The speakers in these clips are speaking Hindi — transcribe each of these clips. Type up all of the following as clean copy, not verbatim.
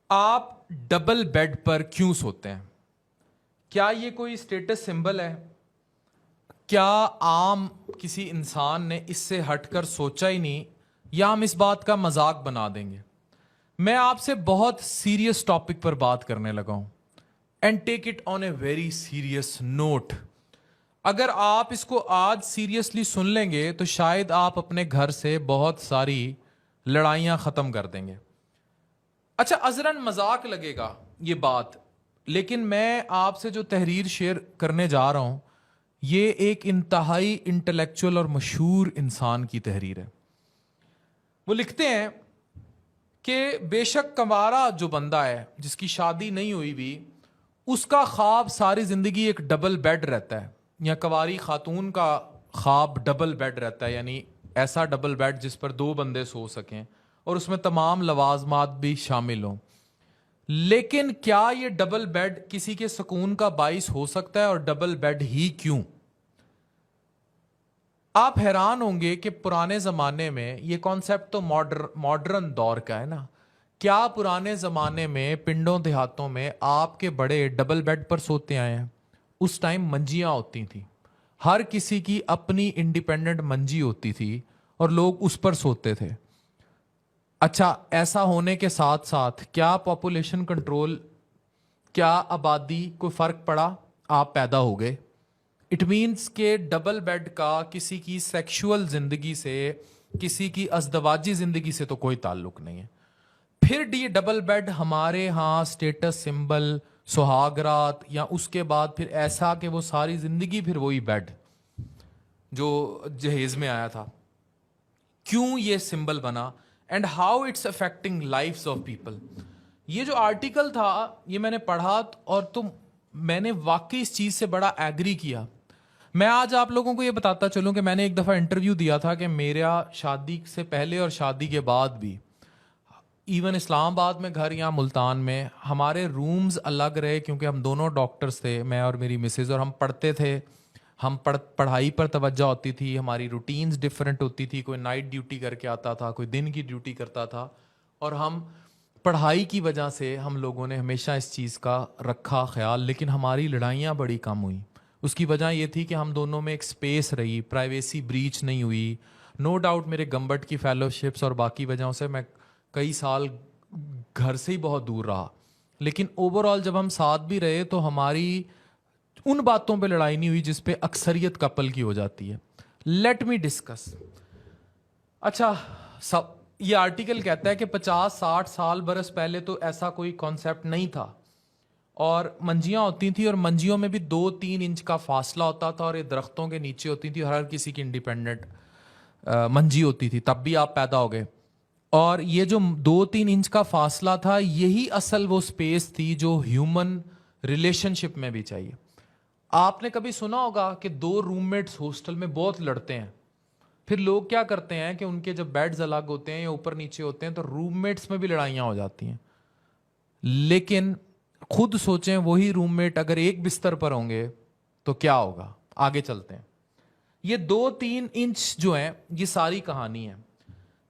आप डबल बेड पर क्यों सोते हैं? क्या ये कोई स्टेटस सिंबल है? क्या आम किसी इंसान ने इससे हटकर सोचा ही नहीं, या हम इस बात का मजाक बना देंगे? मैं आपसे बहुत सीरियस टॉपिक पर बात करने लगा हूं, and take it on a very serious note. अगर आप इसको आज सीरियसली सुन लेंगे तो शायद आप अपने घर से बहुत सारी लड़ाइयां खत्म कर देंगे। अच्छा, अजरन मजाक लगेगा ये बात, लेकिन मैं आपसे जो तहरीर शेयर करने जा रहा हूं, ये एक इंतहाई इंटेलेक्चुअल और मशहूर इंसान की तहरीर है। वो लिखते हैं कि बेशक कंवारा जो बंदा है जिसकी शादी नहीं हुई भी, उसका ख्वाब सारी जिंदगी एक डबल बेड रहता है, या कंवारी खातून का ख्वाब डबल बेड रहता है, यानी ऐसा डबल बेड जिस पर दो बंदे सो सकें और उसमें तमाम लवाजमात भी शामिल हों। लेकिन क्या ये डबल बेड किसी के सुकून का बाइस हो सकता है, और डबल बेड ही क्यों? आप हैरान होंगे कि पुराने जमाने में ये कॉन्सेप्ट तो मॉडर्न दौर का है ना। क्या पुराने जमाने में पिंडों देहातों में आपके बड़े डबल बेड पर सोते आए हैं? उस टाइम मंजियां होती थी, हर किसी की अपनी इंडिपेंडेंट मंजी होती थी और लोग उस पर सोते थे। अच्छा, ऐसा होने के साथ साथ क्या पॉपुलेशन कंट्रोल, क्या आबादी को फर्क पड़ा? आप पैदा हो गए। इट मीन्स के डबल बेड का किसी की सेक्सुअल जिंदगी से, किसी की अजदवाजी जिंदगी से तो कोई ताल्लुक नहीं है। फिर ये डबल बेड हमारे यहाँ स्टेटस सिंबल, सुहागरात, या उसके बाद फिर ऐसा कि वो सारी जिंदगी फिर वही बेड जो जहेज में आया था, क्यों ये सिंबल बना, and how it's affecting lifes of people. ये जो आर्टिकल था ये मैंने पढ़ा, और तो मैंने वाकई इस चीज से बड़ा एग्री किया। मैं आज आप लोगों को ये बताता चलूं कि मैंने एक दफा इंटरव्यू दिया था कि मेरा शादी से पहले और शादी के बाद भी, इवन इस्लामाबाद में घर या मुल्तान में, हमारे रूम्स अलग रहे क्योंकि हम दोनों डॉक्टर्स थे, मैं और मेरी मिसेज, और हम पढ़ते थे। हम पढ़ाई पर तवज्जो होती थी, हमारी रूटीन्स डिफरेंट होती थी। कोई नाइट ड्यूटी करके आता था, कोई दिन की ड्यूटी करता था, और हम पढ़ाई की वजह से हम लोगों ने हमेशा इस चीज़ का रखा ख्याल। लेकिन हमारी लड़ाइयाँ बड़ी कम हुई। उसकी वजह ये थी कि हम दोनों में एक स्पेस रही, प्राइवेसी ब्रीच नहीं हुई। नो डाउट मेरे गम्बट की फेलोशिप्स और बाकी वजहों से मैं कई साल घर से ही बहुत दूर रहा, लेकिन ओवरऑल जब हम साथ भी रहे तो हमारी उन बातों पे लड़ाई नहीं हुई जिस पे अक्सरियत कपल की हो जाती है। Let me discuss. अच्छा, सब ये आर्टिकल कहता है कि 50-60 साल बरस पहले तो ऐसा कोई कॉन्सेप्ट नहीं था, और मंजियां होती थी, और मंजियों में भी 2-3 इंच का फासला होता था, और ये दरख्तों के नीचे होती थी, हर किसी की इंडिपेंडेंट मंजी होती थी। तब भी आप पैदा हो गए, और ये जो 2-3 इंच का फासला था, यही असल वो स्पेस थी जो ह्यूमन रिलेशनशिप में भी चाहिए। आपने कभी सुना होगा कि दो रूममेट्स हॉस्टल में बहुत लड़ते हैं, फिर लोग क्या करते हैं कि उनके जब बेड्स अलग होते हैं या ऊपर नीचे होते हैं तो रूममेट्स में भी लड़ाइयां हो जाती हैं। लेकिन खुद सोचें, वही रूममेट अगर एक बिस्तर पर होंगे तो क्या होगा? आगे चलते हैं। ये 2-3 इंच जो है, ये सारी कहानी है।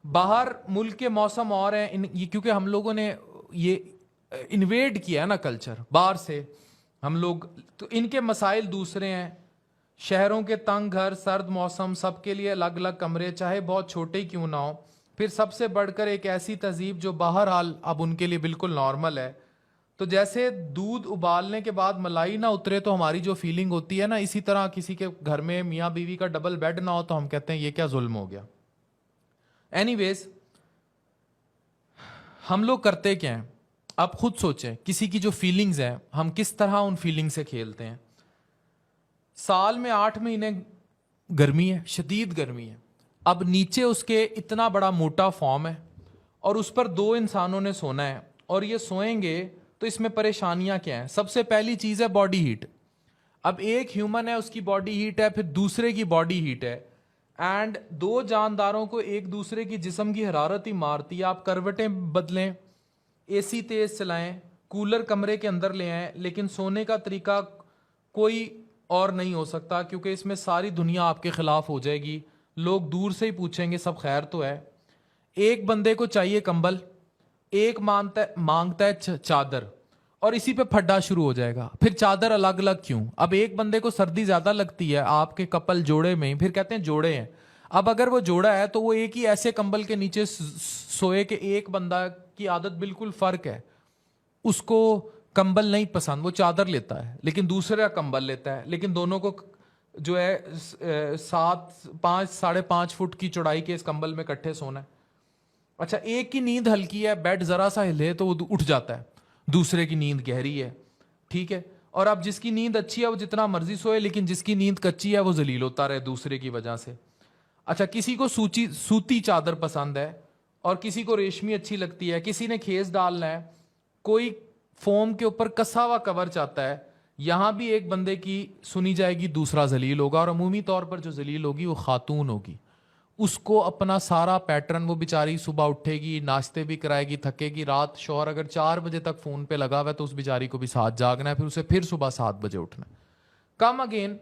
बाहर मुल्क के मौसम और हैं, ये क्योंकि हम लोगों ने ये इन्वेड किया है ना कल्चर बाहर से हम लोग, तो इनके मसाइल दूसरे हैं। शहरों के तंग घर, सर्द मौसम, सबके लिए अलग अलग कमरे, चाहे बहुत छोटे ही क्यों ना हो। फिर सबसे बढ़कर एक ऐसी तहजीब जो बहरहाल अब उनके लिए बिल्कुल नॉर्मल है। तो जैसे दूध उबालने के बाद मलाई ना उतरे तो हमारी जो फीलिंग होती है ना, इसी तरह किसी के घर में मियाँ बीवी का डबल बेड ना हो तो हम कहते हैं ये क्या जुल्म हो गया। एनीवेज, हम लोग करते क्या हैं? आप खुद सोचें, किसी की जो फीलिंग्स हैं हम किस तरह उन फीलिंग से खेलते हैं। साल में 8 महीने गर्मी है, शदीद गर्मी है। अब नीचे उसके इतना बड़ा मोटा फॉर्म है, और उस पर 2 इंसानों ने सोना है, और ये सोएंगे तो इसमें परेशानियां क्या हैं? सबसे पहली चीज है बॉडी हीट। अब एक ह्यूमन है, उसकी बॉडी हीट है, फिर दूसरे की बॉडी हीट है, एंड 2 जानदारों को एक दूसरे की जिस्म की हरारत ही मारती है। आप करवटें बदलें, एसी तेज चलाएं, कूलर कमरे के अंदर ले आएं, लेकिन सोने का तरीका कोई और नहीं हो सकता, क्योंकि इसमें सारी दुनिया आपके खिलाफ हो जाएगी। लोग दूर से ही पूछेंगे सब खैर तो है। एक बंदे को चाहिए कंबल, एक मांगता है चादर, और इसी पे फड्डा शुरू हो जाएगा। फिर चादर अलग अलग क्यों? अब एक बंदे को सर्दी ज्यादा लगती है आपके कपल जोड़े में, फिर कहते हैं जोड़े हैं। अब अगर वो जोड़ा है तो वो एक ही ऐसे कंबल के नीचे सोए कि एक बंदा की आदत बिल्कुल फर्क है, उसको कंबल नहीं पसंद, वो चादर लेता है, लेकिन दूसरा कंबल लेता है, लेकिन दोनों को जो है 5.5 फुट की चौड़ाई के इस कंबल में इकट्ठे सोना है। अच्छा, एक की नींद हल्की है, बेड जरा सा हिले तो वो उठ जाता है, दूसरे की नींद गहरी है, ठीक है। और अब जिसकी नींद अच्छी है वो जितना मर्जी सोए, लेकिन जिसकी नींद कच्ची है वो जलील होता रहे दूसरे की वजह से। अच्छा, किसी को सूती चादर पसंद है और किसी को रेशमी अच्छी लगती है, किसी ने खेस डालना है, कोई फोम के ऊपर कसा हुआ कवर चाहता है। यहां भी एक बंदे की सुनी जाएगी, दूसरा जलील होगा, और अमूमी तौर पर जो जलील होगी वो खातून होगी। उसको अपना सारा पैटर्न, वो बेचारी सुबह उठेगी, नाश्ते भी कराएगी, थकेगी, रात शौहर अगर 4 बजे तक फोन पे लगा हुआ है तो उस बेचारी को भी साथ जागना है, फिर उसे फिर सुबह 7 बजे उठना है। कम अगेन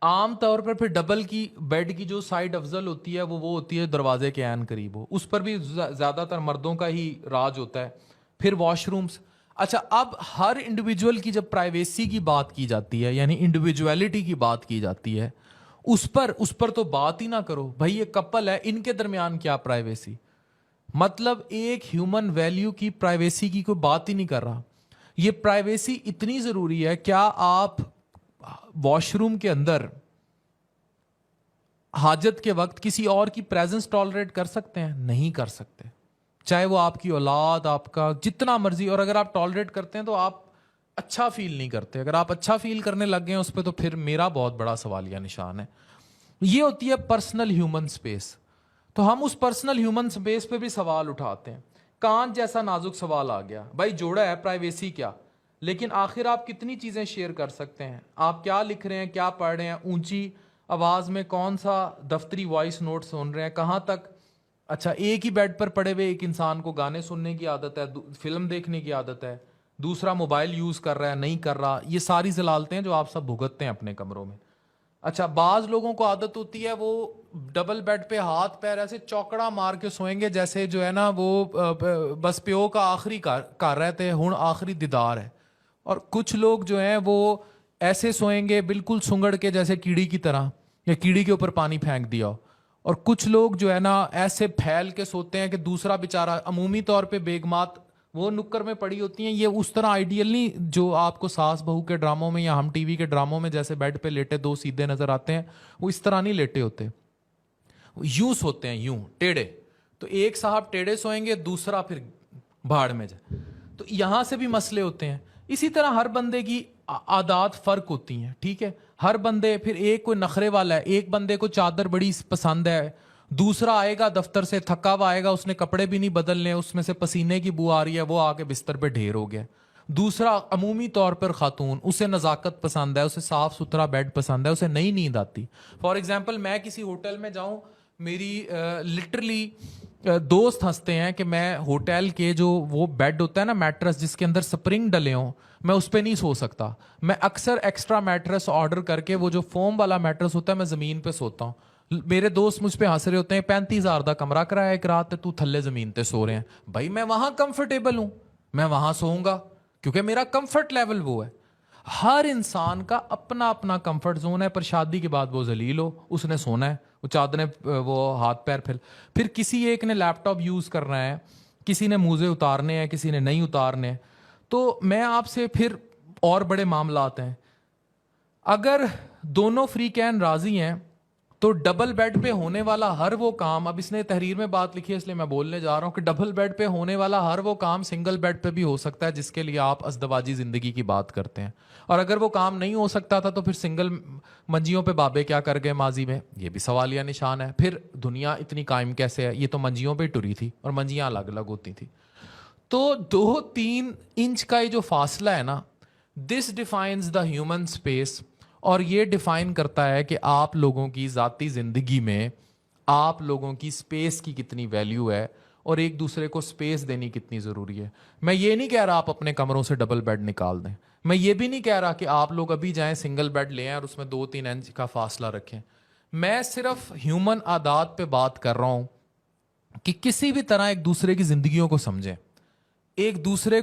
आम तौर पर फिर डबल की बेड की जो साइड अफजल होती है वो होती है दरवाजे के ऐन करीब हो, उस पर भी ज्यादातर मर्दों का ही राज होता है। फिर वॉशरूम्स। अच्छा, अब हर इंडिविजुअल की जब प्राइवेसी की बात की जाती है, यानी इंडिविजुअलिटी की बात की जाती है, उस पर तो बात ही ना करो भाई। ये कपल है, इनके दरमियान क्या प्राइवेसी? मतलब एक ह्यूमन वैल्यू की प्राइवेसी की कोई बात ही नहीं कर रहा। ये प्राइवेसी इतनी जरूरी है, क्या आप वॉशरूम के अंदर हाजत के वक्त किसी और की प्रेजेंस टॉलरेट कर सकते हैं? नहीं कर सकते, चाहे वो आपकी औलाद, आपका जितना मर्जी। और अगर आप टॉलरेट करते हैं तो आप अच्छा फील नहीं करते। अगर आप अच्छा फील करने लग गए उस पर, तो फिर मेरा बहुत बड़ा सवालिया निशान है। ये होती है पर्सनल ह्यूमन स्पेस। तो हम उस पर्सनल ह्यूमन स्पेस पे भी सवाल उठाते हैं। कांच जैसा नाजुक सवाल आ गया, भाई जोड़ा है, प्राइवेसी क्या? लेकिन आखिर आप कितनी चीजें शेयर कर सकते हैं? आप क्या लिख रहे हैं, क्या पढ़ रहे हैं, ऊंची आवाज में कौन सा दफ्तरी वॉइस नोट सुन रहे हैं, कहां तक? अच्छा, एक ही बेड पर पड़े हुए एक इंसान को गाने सुनने की आदत है, फिल्म देखने की आदत है, दूसरा मोबाइल यूज कर रहा है, नहीं कर रहा। ये सारी जलालतें हैं जो आप सब भुगतते हैं अपने कमरों में। अच्छा, बाज लोगों को आदत होती है वो डबल बेड पे हाथ पैर ऐसे चौकड़ा मार के सोएंगे, जैसे जो है ना वो बस प्यो का आखिरी कर रहे थे, हुण आखिरी दीदार है। और कुछ लोग जो हैं वो ऐसे सोएंगे बिल्कुल सुंगड़ के, जैसे कीड़ी की तरह, या कीड़ी के ऊपर पानी फेंक दिया हो। और कुछ लोग जो है ना ऐसे फैल के सोते हैं कि दूसरा बेचारा, अमूमी तौर पे बेगमात वो नुक्कर में पड़ी होती हैं। ये उस तरह आइडियल नहीं जो आपको सास बहू के ड्रामों में या हम टीवी के ड्रामों में जैसे बेड पे लेटे दो सीधे नजर आते हैं, वो इस तरह नहीं लेटे होते, यूं सोते हैं, यूं टेढ़े। तो एक साहब टेढ़े सोएंगे, दूसरा फिर भाड़ में जाए। तो यहां से भी मसले होते हैं। इसी तरह हर बंदे की आदत फर्क होती हैं, ठीक है। हर बंदे, फिर एक कोई नखरे वाला है, एक बंदे को चादर बड़ी पसंद है, दूसरा आएगा दफ्तर से थका हुआ आएगा, उसने कपड़े भी नहीं बदलने, उसमें से पसीने की बू आ रही है, वो आके बिस्तर पे ढेर हो गया। दूसरा अमूमी तौर पर खातून, उसे नजाकत पसंद है, उसे साफ सुथरा बेड पसंद है, उसे नई नींद आती। फॉर एग्जाम्पल, मैं किसी होटल में जाऊं, मेरी लिटरली दोस्त हंसते हैं कि मैं होटल के जो वो बेड होता है ना, मैट्रेस जिसके अंदर स्प्रिंग डले हों, मैं उस पर नहीं सो सकता। मैं अक्सर एक्स्ट्रा मैट्रेस ऑर्डर करके, वो जो फोम वाला मैट्रेस होता है, मैं जमीन पे सोता हूँ। मेरे दोस्त मुझ पे हंस रहे होते हैं, 35,000 का कमरा कराया एक रात, तू थल्ले जमीन पे सो रहे हैं। भाई मैं वहां कंफर्टेबल हूं, मैं वहां सोऊंगा क्योंकि मेरा कंफर्ट लेवल वो है। हर इंसान का अपना अपना कंफर्ट जोन है, पर शादी के बाद वो जलील हो, उसने सोना है, वो चादरें, वो हाथ पैर फिर किसी एक ने लैपटॉप यूज करना है, किसी ने मूजे उतारने हैं, किसी ने नहीं उतारने। तो मैं आपसे फिर और बड़े मामला आते हैं। अगर दोनों फ्री कैन राजी हैं तो डबल बेड पे होने वाला हर वो काम, अब इसने तहरीर में बात लिखी है इसलिए मैं बोलने जा रहा हूं कि डबल बेड पे होने वाला हर वो काम सिंगल बेड पे भी हो सकता है, जिसके लिए आप अज़दवाजी जिंदगी की बात करते हैं। और अगर वो काम नहीं हो सकता था तो फिर सिंगल मंजियों पे बाबे क्या कर गए माजी में, ये भी सवालिया निशान है। फिर दुनिया इतनी कायम कैसे है? ये तो मंजियों पे टुरी थी और मंजियां अलग अलग होती थी। तो 2-3 इंच का ये जो फासला है ना, this defines the human space. और ये डिफाइन करता है कि आप लोगों की ज़ाती ज़िंदगी में आप लोगों की स्पेस की कितनी वैल्यू है और एक दूसरे को स्पेस देनी कितनी ज़रूरी है। मैं ये नहीं कह रहा आप अपने कमरों से डबल बेड निकाल दें, मैं ये भी नहीं कह रहा कि आप लोग अभी जाएं सिंगल बेड ले आएं और उसमें 2-3 इंच का फासला रखें। मैं सिर्फ ह्यूमन आदात पे बात कर रहा हूँ कि किसी भी तरह एक दूसरे की जिंदगियों को समझें, एक दूसरे